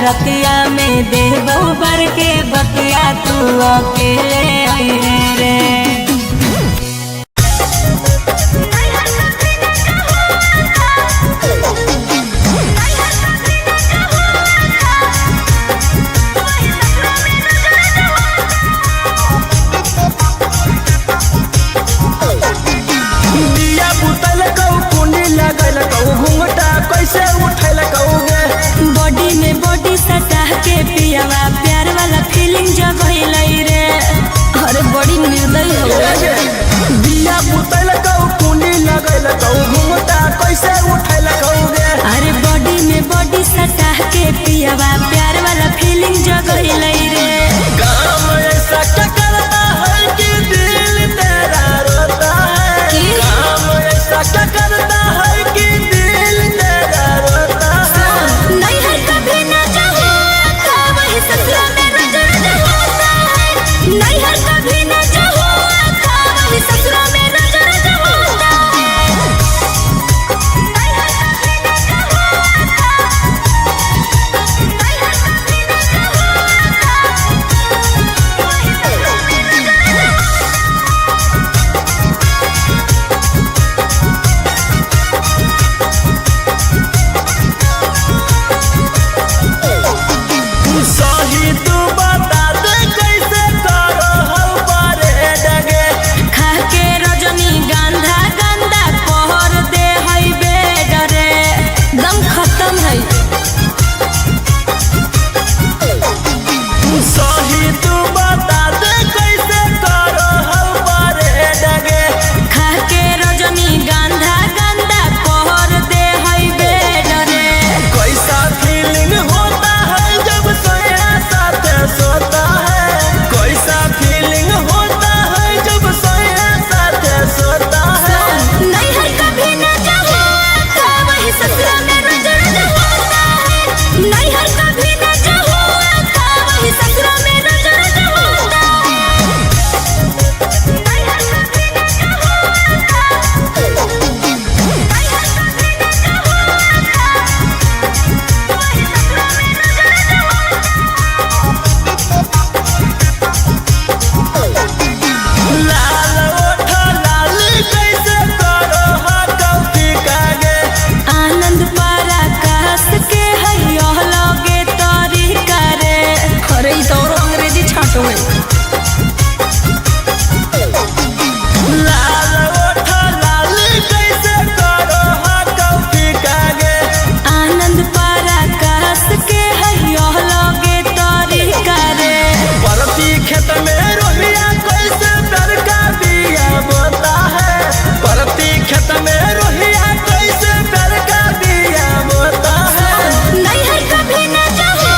रतिया में देबौ पर के बतिया तू अकेले आई है रे। कैसे उठैल कौगे बॉडी में बॉडी सटा के पियावा प्यार वाला फीलिंग जगैल रे। अरे बड़ी निर्दयी हो दिया बुतैल कौ कुंडी लगैल कौ घुंघटा कैसे उठैल कौगे। अरे बॉडी में बॉडी सटा के पियावा प्यार वाला फीलिंग जगैल रे। काम ऐसा क्या करता है कि दिल तेरा रोता है। काम ऐसा क्या करता है कि दिल तेरा रोता है। नहीं है कभी न जाओ था वही ससुरा में रोज रोज होता है। नहीं है कभी न जाओ था वही ससुरा में रोज रोज होता है। नहीं है कभी न जाओ था, नहीं है कभी न जाओ था वही ससुरा में रोज रोज। सही तू बता दे कैसे करो हम परेड गे। खा के रजनी गंधा गंदा पहर दे हई बेड रे। दम खत्म है। सही तू बता दे कैसे करो हम परेड गे। खा के रजनी गंधा गंदा पहर दे हई बेड रे। कैसा फीलिंग होता है जब सोया साथ सोता है। कैसा फीलिंग होता है जब सोया साथ सोता है। नहीं है कभी न जाओ था वही ससुरा में रोज रोज होता है। नहीं है कभी न जाओ था वही ससुरा में रोज रोज होता है। नहीं है कभी न जाओ था, नहीं है कभी न जाओ था वही ससुरा में रोज रोज होता है। लाल ओठ लाल कैसे करो हाँ कौफी कागे। आनंद पराकाश के हई लगे तरीका रे। अरे ई तो और अंग्रेजी छाटो है। लाल ओठ लाल कैसे करो हाँ कौफी कागे। आनंद पराकाश के हई लगे तरीका रे। परती खेत में रोहिया कैसे प्यार का बिया बोता है। परती खेत में रोहिया कैसे प्यार का बिया बोता है। नहीं है कभी न जाओ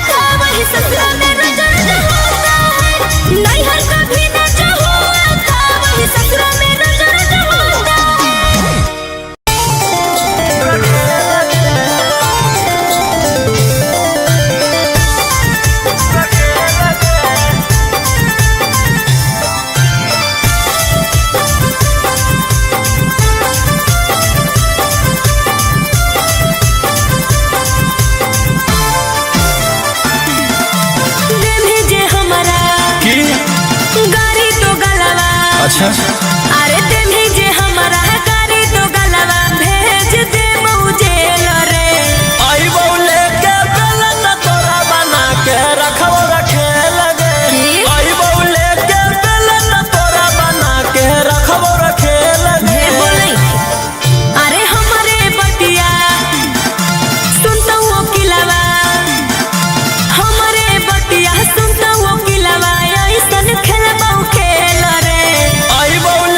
था वही ससुरा में रोज रोज होता है। नहीं है कभी न जाओ था वही ससुरा में रोज रोज होता है। दे भेजे हमारा की गाड़ी तो गलवा। अच्छा अरे दे भेजे हमारा गाड़ी तो गलवा। भेज दे मुझेल रे। आई बौले के बेलन तोरा बना के रखो रखे लगे। आई बौले के बेलन तोरा बना के रखो रखे लगे। ढेर बोलै। अरे हमारे बटिया सुनता हूँ किलावा। हमारे बटिया सुनता हूँ किलावा। ऐसन खेलबौ खेल रे। आई बौले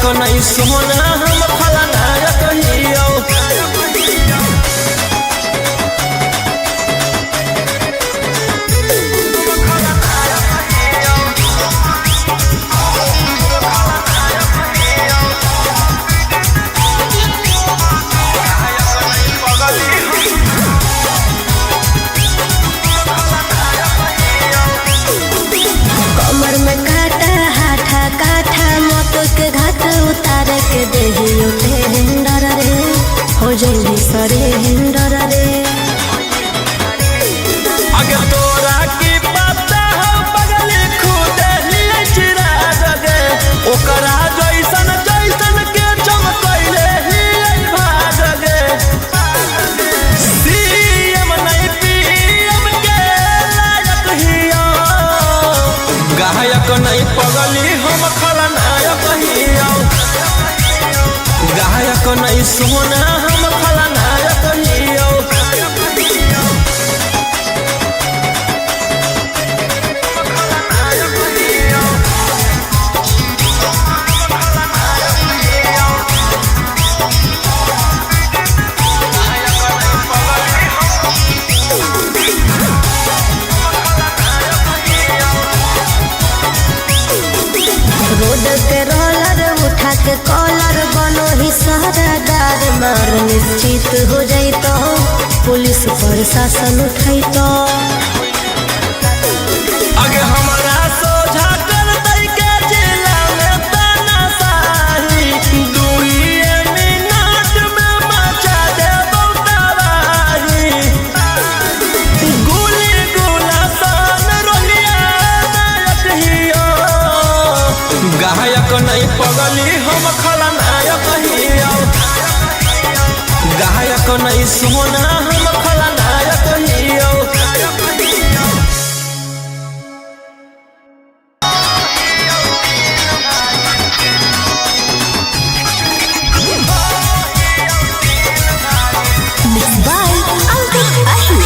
गायक नहीं सोना हम खलनायक हियो। कमर में काटा हाथा काठा मौत के घाट उतार के देहियो ते हिंडर रे हो जल्दी सरे हिंडर रे। अगर तोरा की पता हो बगल खुदे लिए चिरा जगे ओकरा जैसन जैसन के चमकैले ही भाग गे। सीएम नहीं पीएम के लायक हियो। गायक नहीं पगली हम खलनायक हियो। गायक नहीं सोना हम खलनायक हियो। रोड के रोलर उठा के कॉलर बनो ही सहरादार मार निश्चित हो जाई तो पुलिस प्रशासन उठाई तो। अगे हमारा सोझा कर दई के जिला में तानाशाही 2 मिनट में मचा दे तबाही। गोली गोला सन रोलिया नायक हियो। गायक नहीं पगली हम खलनायक हियो। गायक नहीं सोना हम खलनायक हियो। बाय अंकित अहिर।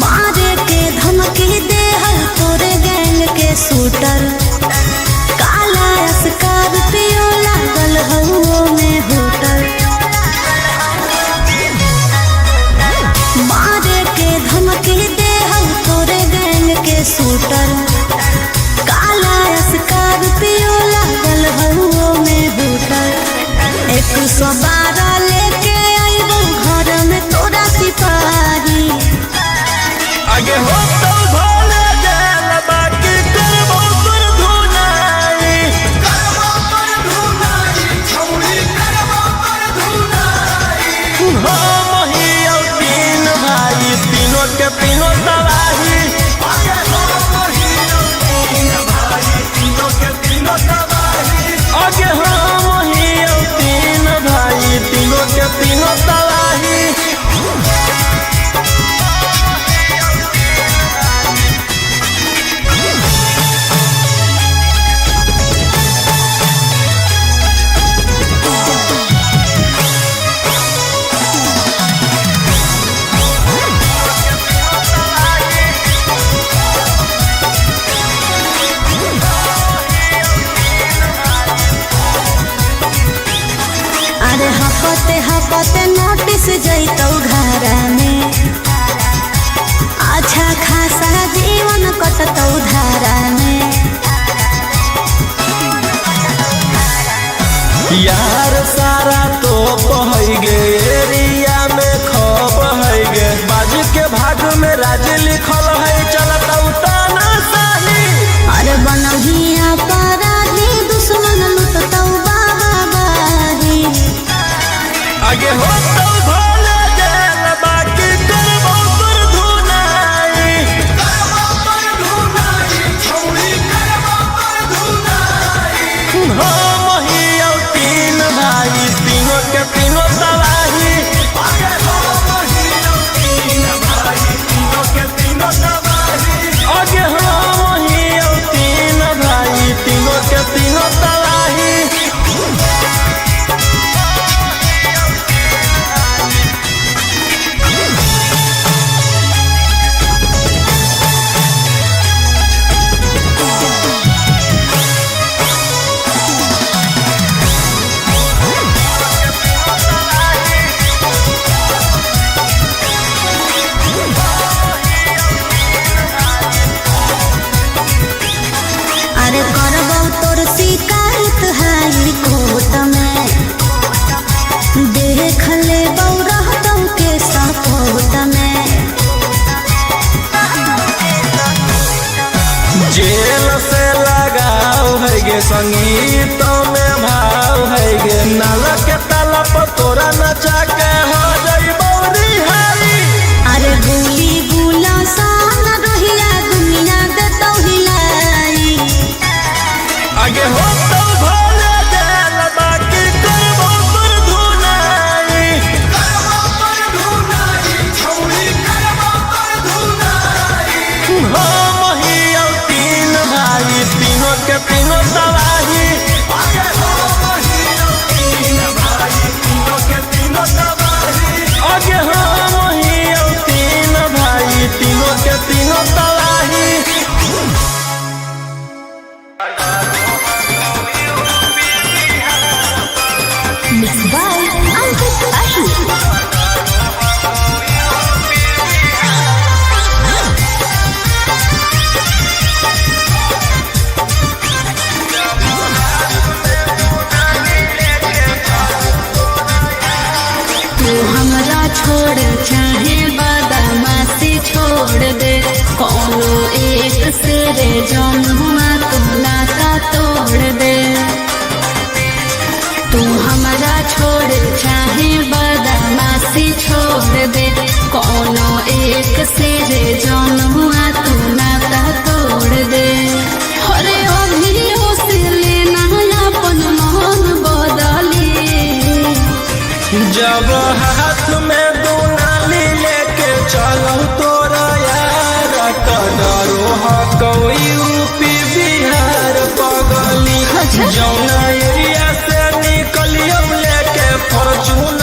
मारे के धमकी दे हर तोरे गैंग के शूटर काला स्कॉर्पियो लागल हउओ में होटल। मारे के धमकी दे हर तोरे गैंग के शूटर काला स्कॉर्पियो लागल हउओ में होटल। 112 लेके आइबो घर में तोरा सिपाही। आगे हो तो भोले जेल बाकी करबो पर धुनाई। करबो पर धुनाई छौड़ी करबो पर धुनाई। हो महियो 3 भाई तीनों के तीनों तबाही। आगे हो महियो 3 भाई तीनों के तीनों तबाही। आगे हो महियो 3 भाई तीनों के तीनों तबाही। अरे हपते हपते नोटिस जैतौ घरा में अच्छा खासा जीवन कटतौ धारा में। यार सारा तो पहै गे एरिया में खप है गे। बाजी के भाग में राज लिखल है चलतौ तानाशाही। अरे बनहिया अपराधी दुश्मन लुटतौ बाबाही। आगे हो तो भोले जेल बाकी करबो पर धुनाई। करबो पर धुनाई छोड़ चाहे बदमाशी छोड़ दे कोनो एक से रे जौनुआ तू नाता तोड़ दे तू हमरा छोड़ चाहे बदमाशी छोड़ दे कोनो एक से रे जौनुआ तू नाता तोड़ दे अरे अभियो से लेना अपन मन बदली जब हाथ में दुनाली लेके चलो तोरा यार तो डरो कोई यूपी बिहार पगली जौना एरिया से निकलियो लेके फॉर्चून